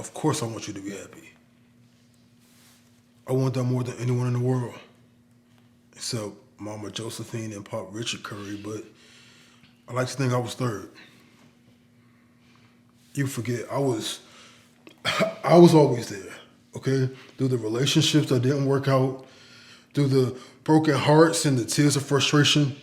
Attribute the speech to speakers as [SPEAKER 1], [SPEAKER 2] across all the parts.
[SPEAKER 1] Of course I want you to be happy. I want that more than anyone in the world. Except Mama Josephine and Pop Richard Curry, but I like to think I was third. You forget, I was always there, okay? Through the relationships that didn't work out, through the broken hearts and the tears of frustration.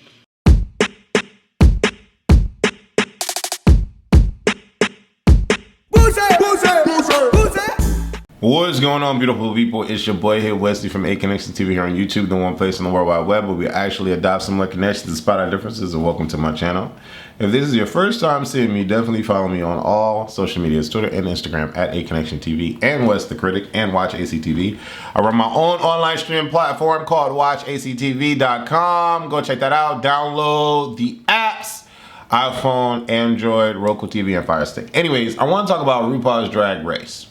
[SPEAKER 2] What is going on, beautiful people? It's your boy here, Wesley from A Connection TV here on YouTube, the one place on the World Wide Web where we actually adopt similar connections despite our differences, and welcome to my channel. If this is your first time seeing me, definitely follow me on all social medias, Twitter and Instagram at A Connection TV and WESTHECRITIC, and watch ACTV. I run my own online streaming platform called WatchACTV.com. Go check that out. Download the apps, iPhone, Android, Roku TV, and FireStick. Anyways, I want to talk about RuPaul's Drag Race.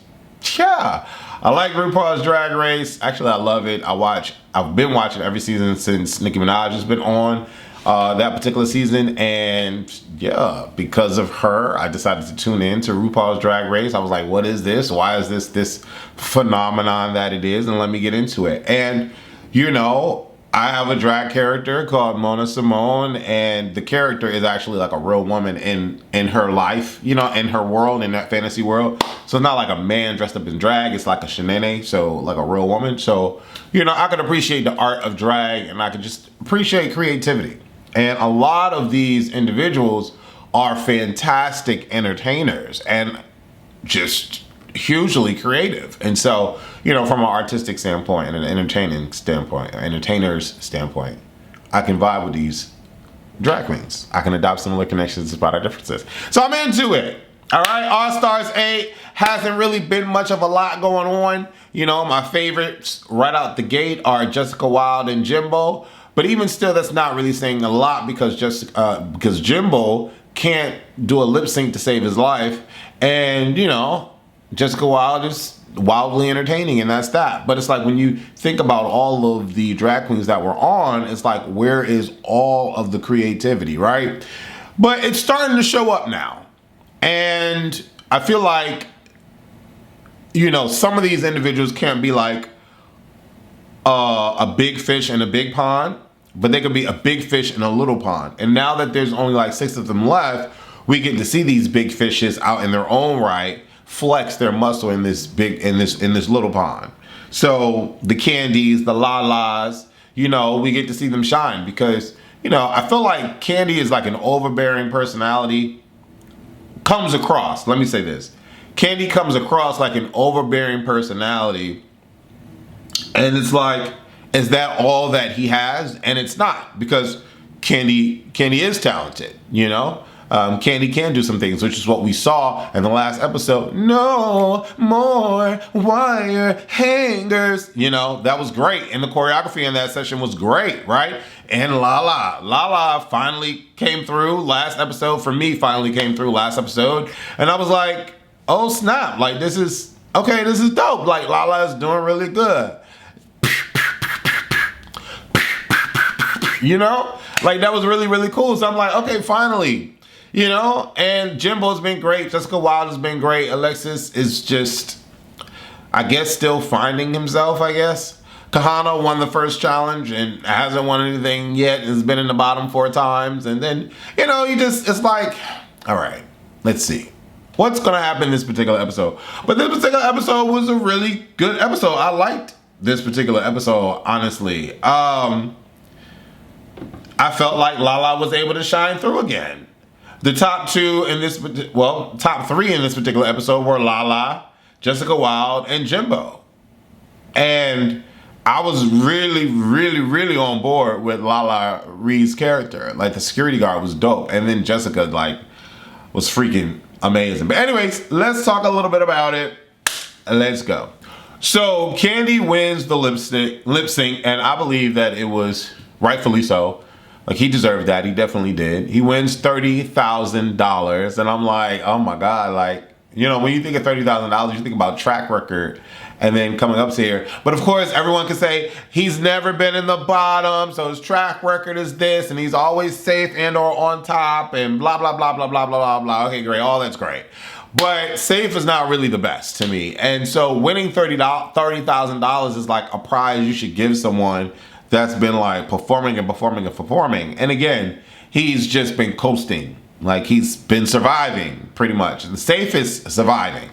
[SPEAKER 2] Yeah, I like RuPaul's Drag Race. Actually, I love it. I've been watching every season since Nicki Minaj has been on that particular season, and yeah, because of her, I decided to tune in to RuPaul's Drag Race. I was like, what is this? Why is this phenomenon that it is? And let me get into it. And you know, I have a drag character called Mona Simone, and the character is actually like a real woman in her life, you know, in her world, in that fantasy world. So it's not like a man dressed up in drag, it's like a shenane, so like a real woman. So, you know, I could appreciate the art of drag, and I could just appreciate creativity. And a lot of these individuals are fantastic entertainers and just hugely creative. And so, you know, from an artistic standpoint and an entertainer's standpoint, I can vibe with these drag queens. I can adopt similar connections despite our differences. So I'm into it. All right, All Stars 8 hasn't really been much of a lot going on. You know, my favorites right out the gate are Jessica Wilde and Jimbo. But even still, that's not really saying a lot because Jimbo can't do a lip sync to save his life. And, you know, Jessica Wilde is wildly entertaining, and that's that. But it's like when you think about all of the drag queens that were on, it's like, where is all of the creativity, right? But it's starting to show up now. And I feel like, you know, some of these individuals can't be like a big fish in a big pond, but they could be a big fish in a little pond. And now that there's only like 6 of them left, we get to see these big fishes out in their own right flex their muscle in this little pond. So the Candies, the Lalas, you know, we get to see them shine because, you know, I feel like Candy is like an overbearing personality. Comes across, let me say this. Candy comes across like an overbearing personality, and it's like, is that all that he has? And it's not, because Candy is talented, you know? Candy can do some things, which is what we saw in the last episode. No more wire hangers. You know, that was great. And the choreography in that session was great, right? And Lala finally came through last episode. For me, finally came through last episode. And I was like, oh snap, like this is dope. Like Lala is doing really good. You know, like that was really, really cool. So I'm like, okay, finally. You know, and Jimbo's been great. Jessica Wilde has been great. Alexis is just, I guess, still finding himself, I guess. Kahana won the first challenge and hasn't won anything yet. Has been in the bottom 4 times. And then, you know, it's like, all right, let's see. What's going to happen in this particular episode? But this particular episode was a really good episode. I liked this particular episode, honestly. I felt like Lala was able to shine through again. The top 3 in this particular episode were Lala, Jessica Wilde, and Jimbo. And I was really, really, really on board with Lala Reed's character. Like, the security guard was dope. And then Jessica, like, was freaking amazing. But anyways, let's talk a little bit about it. Let's go. So, Candy wins the lip sync, and I believe that it was rightfully so. Like, he deserved that. He definitely did. He wins $30,000. And I'm like, oh my God. Like, you know, when you think of $30,000, you think about track record and then coming up here. But of course, everyone can say he's never been in the bottom, so his track record is this, and he's always safe and or on top and blah, blah, blah, blah, blah, blah, blah, blah. Okay, great. All that's great. But safe is not really the best to me. And so winning $30,000 is like a prize you should give someone that's been like performing and performing and performing. And again, he's just been coasting. Like he's been surviving pretty much. The safe is surviving.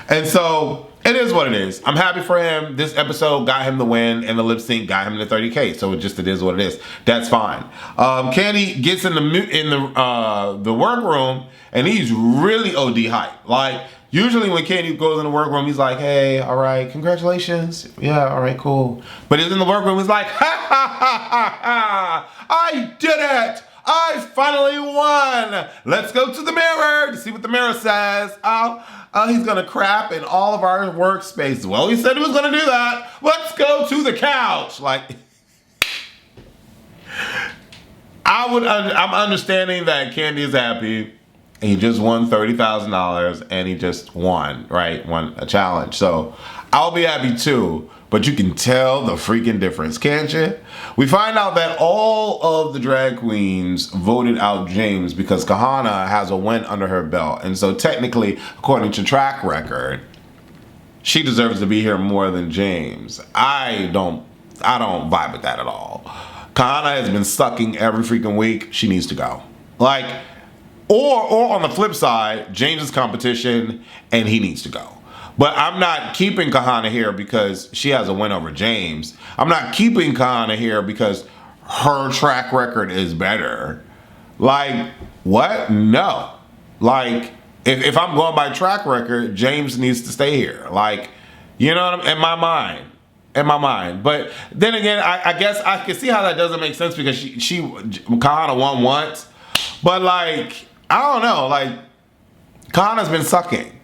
[SPEAKER 2] And so it is what it is. I'm happy for him. This episode got him the win, and the lip sync got him the 30K. So it is what it is. That's fine. Candy gets in the workroom, and he's really OD hype. Like usually when Candy goes in the workroom, he's like, "Hey, all right, congratulations. Yeah, all right, cool." But he's in the workroom. He's like, "Ha ha ha ha ha! I did it! I finally won! Let's go to the mirror to see what the mirror says." Oh, he's gonna crap in all of our workspaces. Well, he said he was gonna do that. Let's go to the couch. Like, I'm understanding that Candy is happy. He just won $30,000 and he just won, right? Won a challenge. So I'll be happy too. But you can tell the freaking difference, can't you? We find out that all of the drag queens voted out James because Kahana has a win under her belt. And so technically, according to track record, she deserves to be here more than James. I don't vibe with that at all. Kahana has been sucking every freaking week. She needs to go. Like, or on the flip side, James is competition and he needs to go. But I'm not keeping Kahana here because she has a win over James. I'm not keeping Kahana here because her track record is better. Like, what? No. Like, if I'm going by track record, James needs to stay here. Like, you know what I mean? In my mind. But then again, I guess I can see how that doesn't make sense because Kahana won once. But like, I don't know. Like, Kahana's been sucking.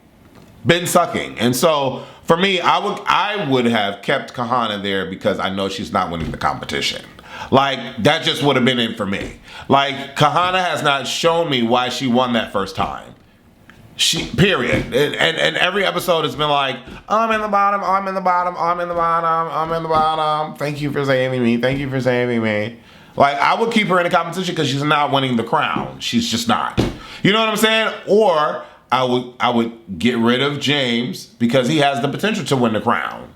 [SPEAKER 2] And so for me, I would have kept Kahana there because I know she's not winning the competition. Like, that just would have been it for me. Like, Kahana has not shown me why she won that first time. Period. And every episode has been like, I'm in the bottom, I'm in the bottom, I'm in the bottom, I'm in the bottom. Thank you for saving me. Thank you for saving me. Like, I would keep her in the competition because she's not winning the crown. She's just not. You know what I'm saying? Or I would get rid of James because he has the potential to win the crown.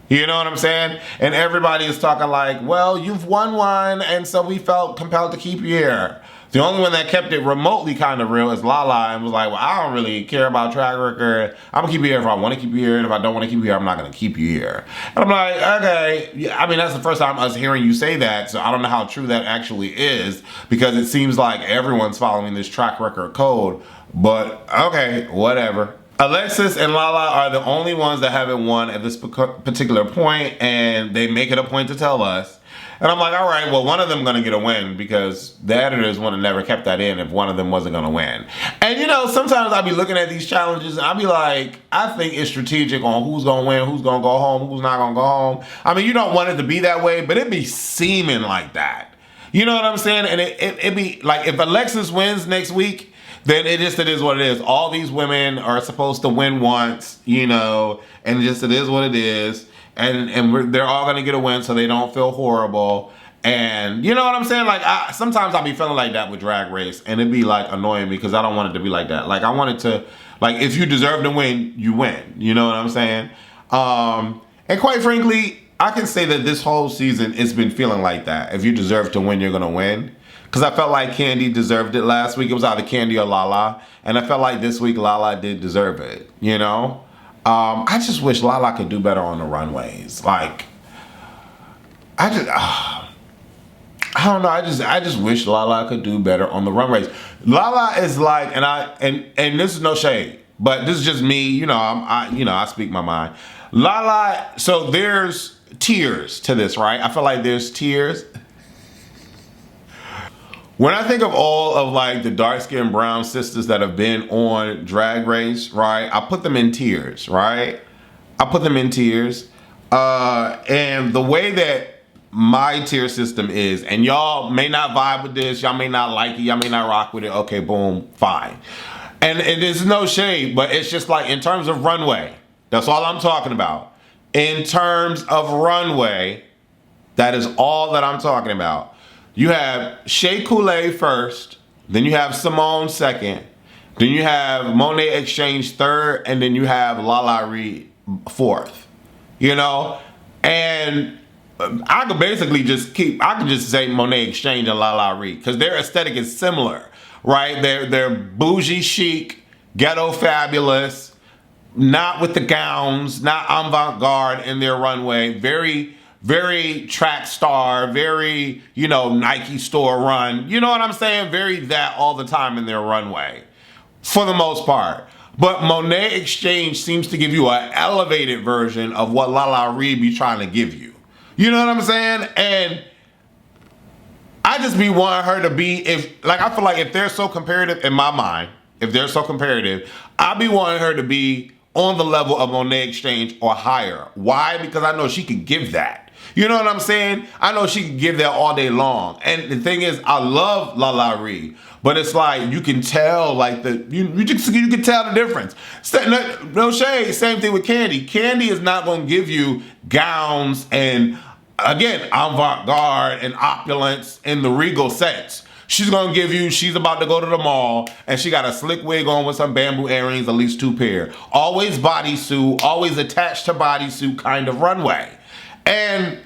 [SPEAKER 2] You know what I'm saying? And everybody is talking like, well, you've won one, and so we felt compelled to keep you here. The only one that kept it remotely kind of real is Lala and was like, well, I don't really care about track record. I'm going to keep you here if I want to keep you here, and if I don't want to keep you here, I'm not going to keep you here. And I'm like, okay. Yeah, I mean, that's the first time us hearing you say that, so I don't know how true that actually is because it seems like everyone's following this track record code. But okay, whatever. Alexis and Lala are the only ones that haven't won at this particular point, and they make it a point to tell us. And I'm like, all right, well, one of them gonna get a win because the editors would have never kept that in if one of them wasn't gonna win. And you know, sometimes I'll be looking at these challenges and I'll be like, I think it's strategic on who's gonna win, who's gonna go home, who's not gonna go home. I mean, you don't want it to be that way, but it be seeming like that. You know what I'm saying? And it be like, if Alexis wins next week, then it is what it is. All these women are supposed to win once, you know, and it is what it is. And they're all gonna get a win so they don't feel horrible. And you know what I'm saying? Like, sometimes I'll be feeling like that with Drag Race, and it'd be like annoying me because I don't want it to be like that. Like, I want it to, like, if you deserve to win, you win. You know what I'm saying? And quite frankly, I can say that this whole season it's been feeling like that. If you deserve to win, you're gonna win. Because I felt like Candy deserved it last week. It was either Candy or Lala. And I felt like this week Lala did deserve it, you know? I just wish Lala could do better on the runways. Like, I don't know. I just wish Lala could do better on the runways. Lala is like, and this is no shade, but this is just me. You know, I speak my mind. Lala. So there's tiers to this, right? I feel like there's tiers. When I think of all of like the dark-skinned brown sisters that have been on Drag Race, right? I put them in tiers, right? I put them in tiers. And the way that my tier system is, and y'all may not vibe with this, y'all may not like it, y'all may not rock with it, okay, boom, fine. And it is no shade, but it's just like in terms of runway, that's all I'm talking about. In terms of runway, that is all that I'm talking about. You have Shea Coulee first, then you have Simone second, Then you have Monet Exchange third, and then you have Lala Reed fourth. You know, and I could basically I could just say Monet Exchange and Lala Reed because their aesthetic is similar, right? They're bougie chic, ghetto fabulous, not with the gowns, not avant-garde in their runway, very, very track star, very, Nike store run. You know what I'm saying? Very that all the time in their runway, for the most part. But Monet Exchange seems to give you an elevated version of what Lala Reed be trying to give you. You know what I'm saying? And I just be wanting her to be, I feel like if they're so comparative in my mind, if they're so comparative, I be wanting her to be on the level of Monet Exchange or higher. Why? Because I know she could give that. You know what I'm saying? I know she can give that all day long. And the thing is, I love Lala Reed, but it's like you can tell, like you can tell the difference. No shade. Same thing with Candy. Candy is not going to give you gowns and again avant-garde and opulence in the regal sense. She's going to give you, she's about to go to the mall, and she got a slick wig on with some bamboo earrings, at least 2 pair. Always bodysuit, always attached to bodysuit kind of runway. And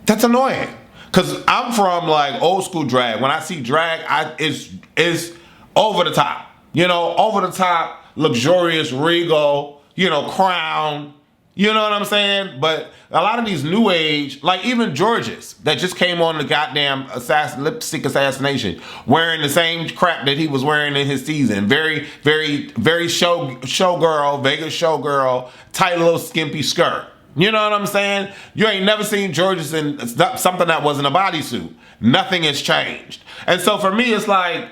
[SPEAKER 2] that's annoying. Because I'm from, like, old school drag. When I see drag, it's over the top. Over the top, luxurious, regal, crown. You know what I'm saying? But a lot of these new age, like even George's, that just came on the goddamn lipstick assassination, wearing the same crap that he was wearing in his season. Very, very, very showgirl, Vegas showgirl, tight little skimpy skirt. You know what I'm saying? You ain't never seen George's in something that wasn't a bodysuit. Nothing has changed. And so for me, it's like,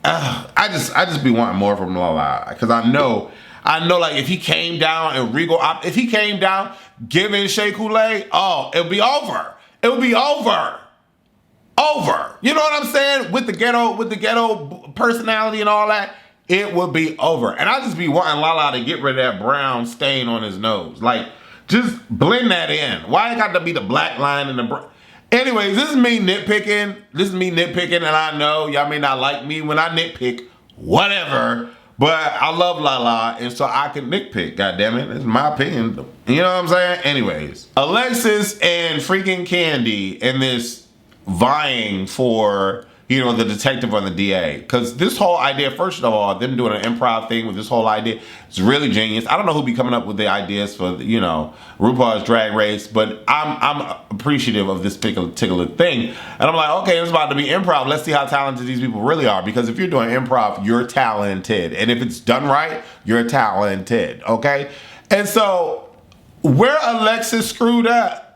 [SPEAKER 2] I just be wanting more from Lala, because I know like if he came down and regal, if he came down giving Shea Coulee, it'll be over. It would be over. You know what I'm saying? With the ghetto personality and all that, it would be over. And I just be wanting Lala to get rid of that brown stain on his nose. Like, just blend that in. Why it got to be the black line and the brown? Anyways, this is me nitpicking. And I know y'all may not like me when I nitpick, whatever. But I love Lala, and so I can nitpick, goddammit. It's my opinion. You know what I'm saying? Anyways, Alexis and freaking Candy in this vying for, the detective or the DA. Because this whole idea, first of all, them doing an improv thing with this whole idea, it's really genius. I don't know who be coming up with the ideas for, RuPaul's Drag Race, but I'm appreciative of this particular thing. And I'm like, okay, it's about to be improv. Let's see how talented these people really are. Because if you're doing improv, you're talented. And if it's done right, you're talented, okay? And so where Alexis screwed up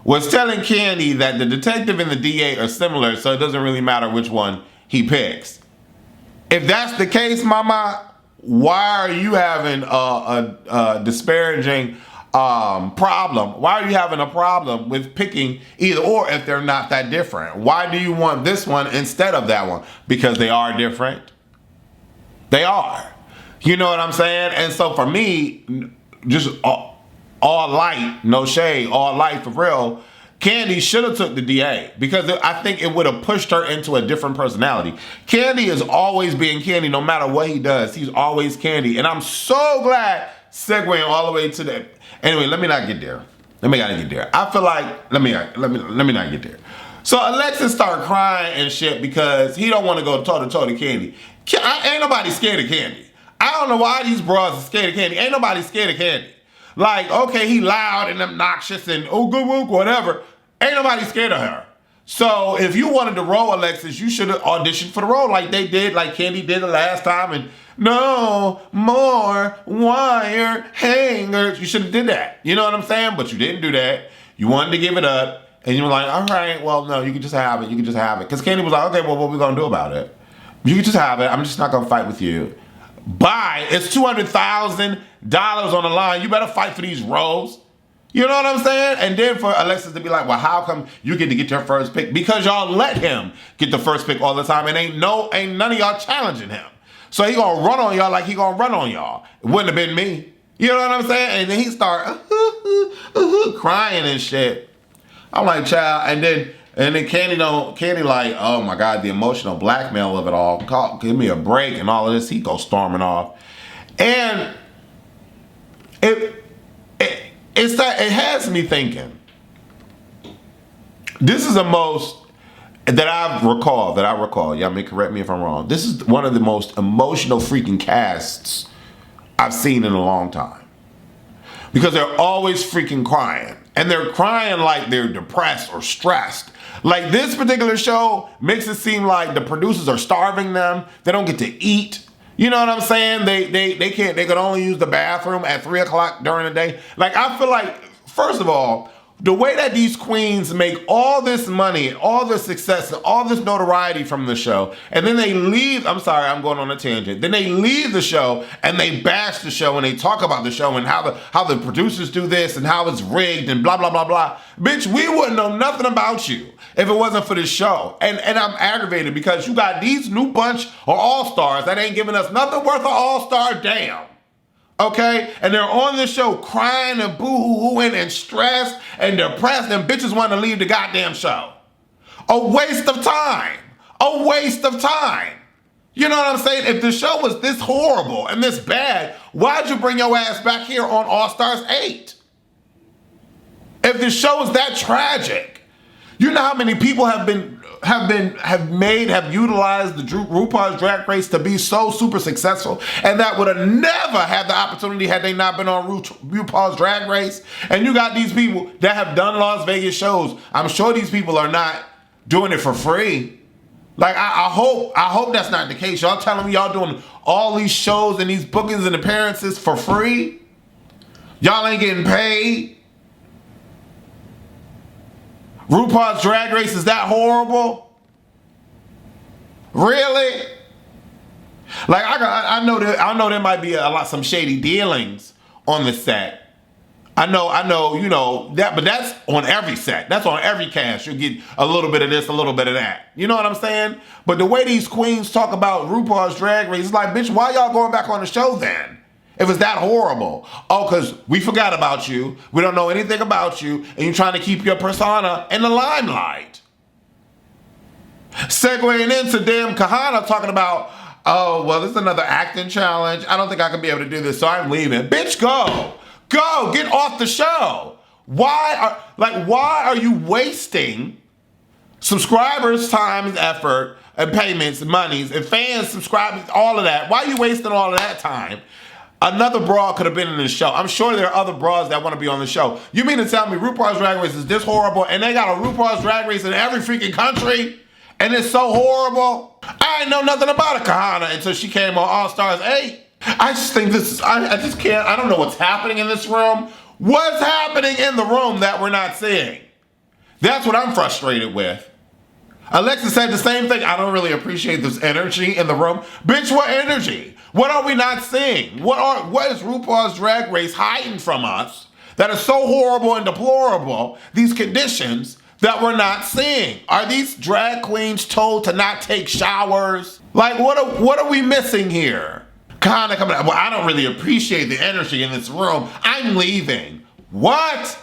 [SPEAKER 2] was telling Candy that the detective and the DA are similar, so it doesn't really matter which one he picks. If that's the case, mama, why are you having a disparaging problem? Why are you having a problem with picking either or if they're not that different? Why do you want this one instead of that one? Because they are different. They are. You know what I'm saying? And so for me, just all light, no shade, all light for real, Candy should have took the DA because I think it would have pushed her into a different personality. Candy is always being Candy no matter what he does. He's always Candy. And I'm so glad segueing all the way to that. Anyway, let me not get there. I feel like, let me not get there. So Alexis started crying and shit because he don't want to go toe-to-toe to Candy. Ain't nobody scared of Candy. I don't know why these bras are scared of Candy. Ain't nobody scared of Candy. Like, okay, he loud and obnoxious and whatever. Ain't nobody scared of her. So if you wanted to roll Alexis, you should have auditioned for the role like they did, like Candy did the last time. And no more wire hangers. You should have did that. You know what I'm saying? But you didn't do that. You wanted to give it up. And you were like, all right, well, no, you can just have it. Because Candy was like, okay, well, what are we going to do about it? You can just have it. I'm just not going to fight with you. Bye. It's $200,000 on the line. You better fight for these roles. You know what I'm saying? And then for Alexis to be like, well, how come you get to get your first pick? Because y'all let him get the first pick all the time and ain't none of y'all challenging him. So he gonna run on y'all like he gonna run on y'all. It wouldn't have been me. You know what I'm saying? And then he start crying and shit. I'm like, child. And then And then Candy like, oh my God, the emotional blackmail of it all. Give me a break and all of this. He goes storming off. And it has me thinking. This is the most that I recall. Y'all may correct me if I'm wrong. This is one of the most emotional freaking casts I've seen in a long time. Because they're always freaking crying. And they're crying like they're depressed or stressed. Like this particular show makes it seem like the producers are starving them. They don't get to eat. You know what I'm saying? They can't, they could only use the bathroom at 3 o'clock during the day. Like I feel like, first of all, the way that these queens make all this money, all this success, and all this notoriety from the show, and then they leave, I'm sorry, I'm going on a tangent. Then they leave the show and they bash the show and they talk about the show and how the producers do this and how it's rigged and blah, blah, blah, blah. Bitch, we wouldn't know nothing about you if it wasn't for this show. And I'm aggravated because you got these new bunch of all-stars that ain't giving us nothing worth of all-star damn. Okay? And they're on this show crying and boo-hoo-hooing and stressed and depressed and bitches want to leave the goddamn show. A waste of time. A waste of time. You know what I'm saying? If the show was this horrible and this bad, why'd you bring your ass back here on All Stars 8? If the show is that tragic, you know how many people have utilized the RuPaul's Drag Race to be so super successful, and that would have never had the opportunity had they not been on RuPaul's Drag Race. And you got these people that have done Las Vegas shows. I'm sure these people are not doing it for free. Like I hope that's not the case. Y'all telling me y'all doing all these shows and these bookings and appearances for free? Y'all ain't getting paid? RuPaul's Drag Race is that horrible? Really? Like I know there might be some shady dealings on the set. I know, you know that, but that's on every set. That's on every cast. You get a little bit of this, a little bit of that. You know what I'm saying? But the way these queens talk about RuPaul's Drag Race, it's like, bitch, why y'all going back on the show then? If it's that horrible. Oh, because we forgot about you. We don't know anything about you. And you're trying to keep your persona in the limelight. Segueing into damn Kahana talking about, oh, well, this is another acting challenge. I don't think I can be able to do this, so I'm leaving. Bitch, go. Go. Get off the show. Why are you wasting subscribers' time and effort and payments and monies and fans subscribing, all of that? Why are you wasting all of that time? Another broad could have been in this show. I'm sure there are other broads that want to be on the show. You mean to tell me RuPaul's Drag Race is this horrible and they got a RuPaul's Drag Race in every freaking country and it's so horrible? I didn't know nothing about a Kahana until she came on All Stars 8. I just think this is, I just can't, I don't know what's happening in this room. What's happening in the room that we're not seeing? That's what I'm frustrated with. Alexa said the same thing. I don't really appreciate this energy in the room. Bitch, what energy? What are we not seeing? What is RuPaul's Drag Race hiding from us that is so horrible and deplorable, these conditions that we're not seeing? Are these drag queens told to not take showers? Like, what are we missing here? Kinda coming out, well, I don't really appreciate the energy in this room. I'm leaving. What?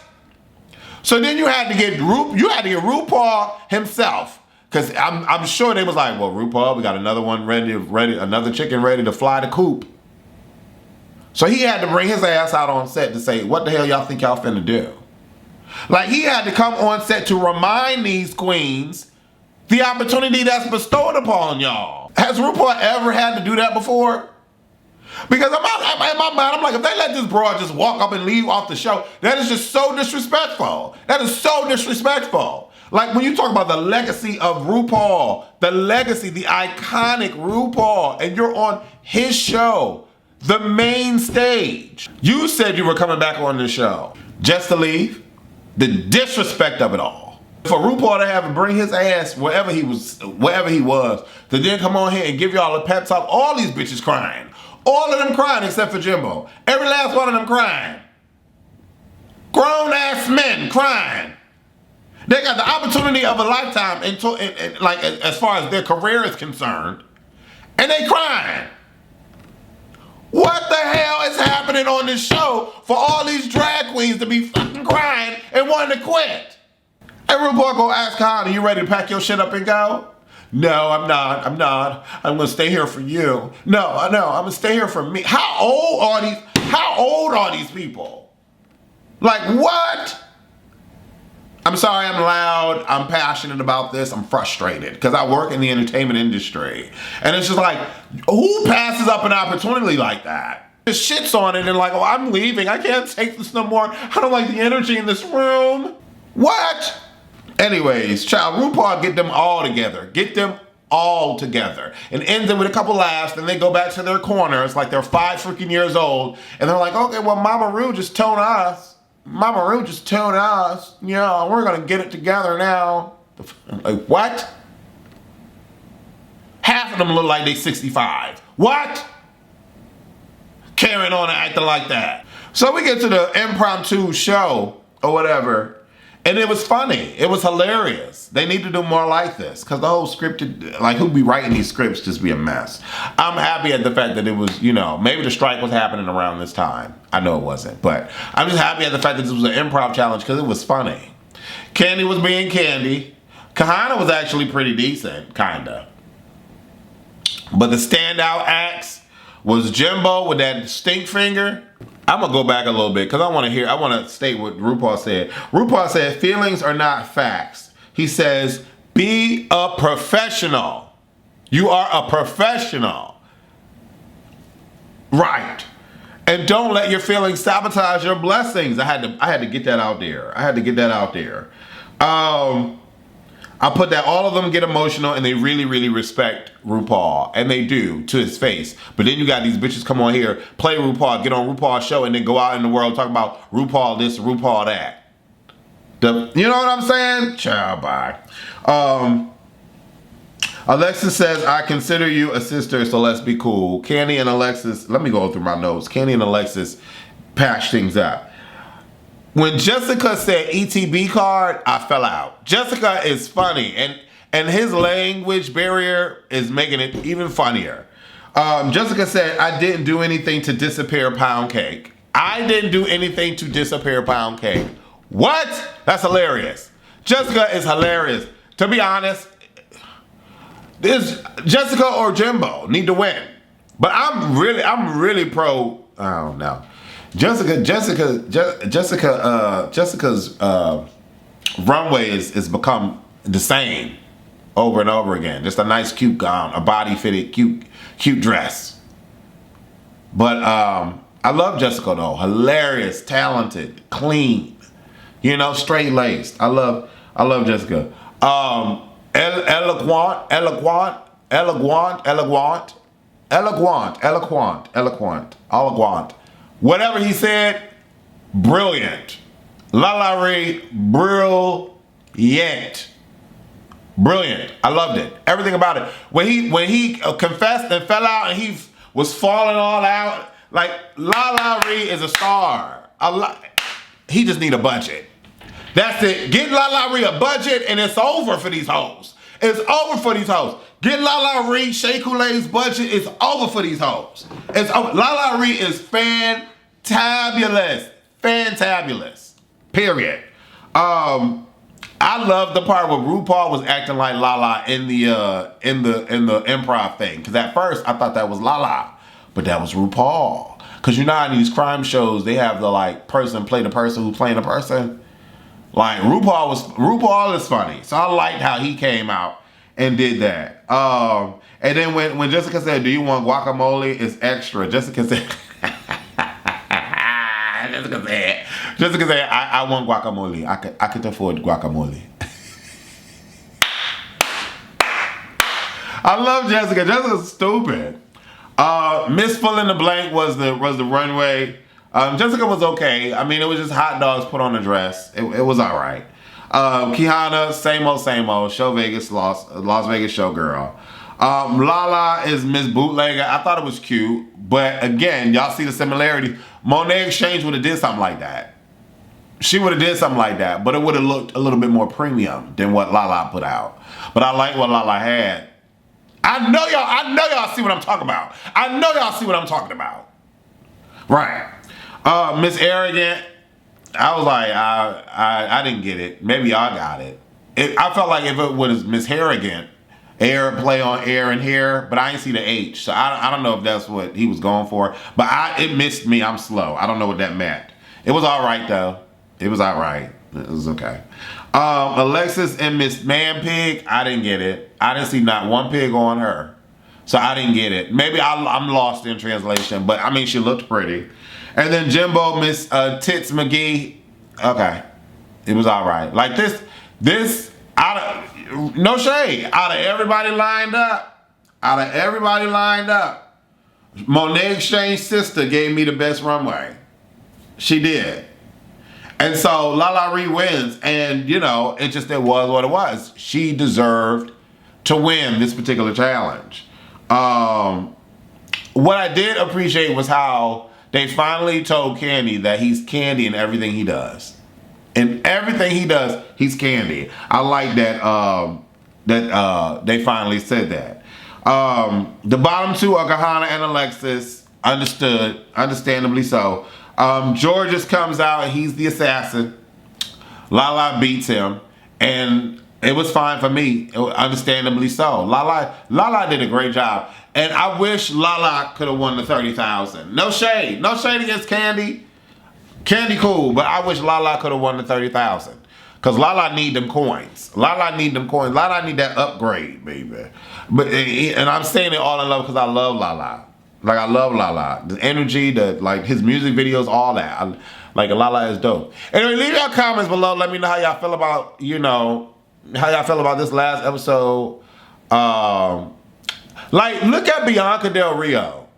[SPEAKER 2] So then you had to get RuPaul himself. Because I'm sure they was like, well, RuPaul, we got another one ready, another chicken ready to fly the coop. So he had to bring his ass out on set to say, what the hell y'all think y'all finna do? Like, he had to come on set to remind these queens the opportunity that's bestowed upon y'all. Has RuPaul ever had to do that before? Because in my mind, I'm like, if they let this broad just walk up and leave off the show, that is just so disrespectful. That is so disrespectful. Like when you talk about the legacy of RuPaul, the legacy, the iconic RuPaul, and you're on his show, the main stage. You said you were coming back on the show just to leave. The disrespect of it all. For RuPaul to have to bring his ass wherever he was, to then come on here and give y'all a pep talk, all these bitches crying. All of them crying except for Jimbo. Every last one of them crying. Grown ass men crying. They got the opportunity of a lifetime like as far as their career is concerned, and they crying. What the hell is happening on this show for all these drag queens to be fucking crying and wanting to quit? And RuPaul go ask Kahana, you ready to pack your shit up and go? No, I'm not. I'm not. I'm gonna stay here for you. No, I'm gonna stay here for me. How old are these people? Like, what? I'm sorry, I'm loud. I'm passionate about this. I'm frustrated because I work in the entertainment industry. And it's just like, who passes up an opportunity like that? Just shits on it and like, oh, I'm leaving. I can't take this no more. I don't like the energy in this room. What? Anyways, child, RuPaul get them all together. Get them all together. And ends it with a couple laughs. Then they go back to their corners like they're 5 freaking years old. And they're like, okay, well, Mama Ru just told us. Mama Ru just told us. Yeah, we're going to get it together now. Like, what? Half of them look like they 65. What? Carrying on and acting like that. So we get to the impromptu show or whatever. And it was funny. It was hilarious. They need to do more like this because the whole scripted, like who be writing these scripts just be a mess. I'm happy at the fact that it was, you know, maybe the strike was happening around this time. I know it wasn't, but I'm just happy at the fact that this was an improv challenge because it was funny. Candy was being Candy. Kahana was actually pretty decent, kinda. But the standout acts was Jimbo with that stink finger. I'm gonna go back a little bit because I want to state what RuPaul said. RuPaul said, feelings are not facts. He says, be a professional. You are a professional. Right. And don't let your feelings sabotage your blessings. I had to get that out there. I put that all of them get emotional and they really, really respect RuPaul. And they do, to his face. But then you got these bitches come on here, play RuPaul, get on RuPaul's show, and then go out in the world talk about RuPaul this, RuPaul that. You know what I'm saying? Ciao, bye. Alexis says, I consider you a sister, so let's be cool. Candy and Alexis, let me go through my notes. Candy and Alexis patch things up. When Jessica said ETB card, I fell out. Jessica is funny, and his language barrier is making it even funnier. Jessica said, I didn't do anything to disappear pound cake. I didn't do anything to disappear pound cake. What? That's hilarious. Jessica is hilarious. To be honest, this Jessica or Jimbo need to win. But I'm really pro, I don't know. Jessica's runway is become the same over and over again. Just a nice, cute gown, a body-fitted, cute dress. But I love Jessica though. Hilarious, talented, clean, you know, straight-laced. I love Jessica. Eloquent. Whatever he said, brilliant. LaLa brilliant. Brilliant. I loved it. Everything about it. When he confessed and fell out and he was falling all out, like LaLa is a star. He just need a budget. That's it. Get LaLa a budget and it's over for these hoes. It's over for these hoes. Get LaLa Shea Coulee's budget. It's over for these hoes. It's over. LaLa is fantabulous. Fantabulous. Period. I love the part where RuPaul was acting like LaLa in the improv thing. Because at first I thought that was LaLa, but that was RuPaul. Because you know how in these crime shows they have the like person play the person who's playing the person. Like RuPaul is funny, so I liked how he came out and did that. And then when Jessica said, "Do you want guacamole?" It's extra. Jessica said, I want guacamole. I could afford guacamole. I love Jessica. Jessica's stupid. Miss Full in the Blank was the runway. Jessica was okay. I mean, it was just hot dogs put on a dress. It was all right. Kihana, same old. Show Vegas, Las Vegas showgirl. LaLa is Miss Bootlegger. I thought it was cute, but again, y'all see the similarity. Monet Exchange would have did something like that. She would have did something like that, but it would have looked a little bit more premium than what LaLa put out. But I like what LaLa had. I know y'all see what I'm talking about. Right. Miss Arrogant, I was like, I didn't get it. Maybe I got it. I felt like if it was Miss Harrigan, air play on air and hair, but I didn't see the H, so I don't know if that's what he was going for. But it missed me. I'm slow. I don't know what that meant. It was all right though. It was all right. It was okay. Alexis and Miss Man Pig, I didn't get it. I didn't see not one pig on her, so I didn't get it. Maybe I'm lost in translation, but I mean she looked pretty. And then Jimbo, Miss Tits McGee, okay, it was all right. Like this no shade. Out of everybody lined up, Monet Exchange sister gave me the best runway. She did. And so Lala Ree wins, and it was what it was. She deserved to win this particular challenge. What I did appreciate was how they finally told Candy that he's Candy in everything he does. In everything he does, he's Candy. I like that they finally said that. The bottom two are Kahana and Alexis. Understandably so. Georges comes out and he's the assassin. Lala beats him, and it was fine for me, understandably so. Lala did a great job, and I wish Lala could have won the 30,000. No shade against Candy. Candy cool, but I wish Lala could have won the 30,000. Cause Lala need them coins. Lala need that upgrade, baby. But and I'm saying it all in love because I love Lala. Like I love Lala. The energy, his music videos, all that. Lala is dope. Anyway, leave your comments below. Let me know how y'all feel about this last episode. Look at Bianca Del Rio.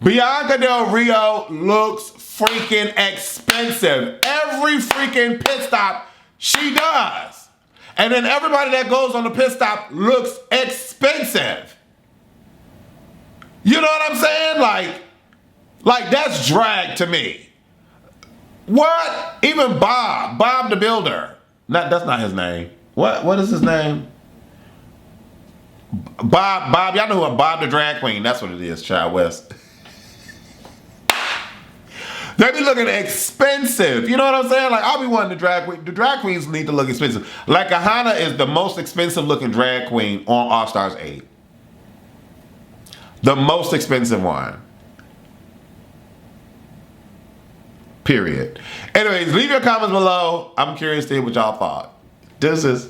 [SPEAKER 2] Bianca Del Rio looks freaking expensive. Every freaking pit stop she does. And then everybody that goes on the pit stop looks expensive. You know what I'm saying? Like that's drag to me. What? Even Bob the Builder. That's not his name. What is his name? Bob, y'all know who Bob the Drag Queen. That's what it is, Child West. They be looking expensive. You know what I'm saying? I'll be wanting the drag queens need to look expensive. Like Kahana is the most expensive looking drag queen on All Stars 8. The most expensive one. Period. Anyways, leave your comments below. I'm curious to hear what y'all thought. Deuces.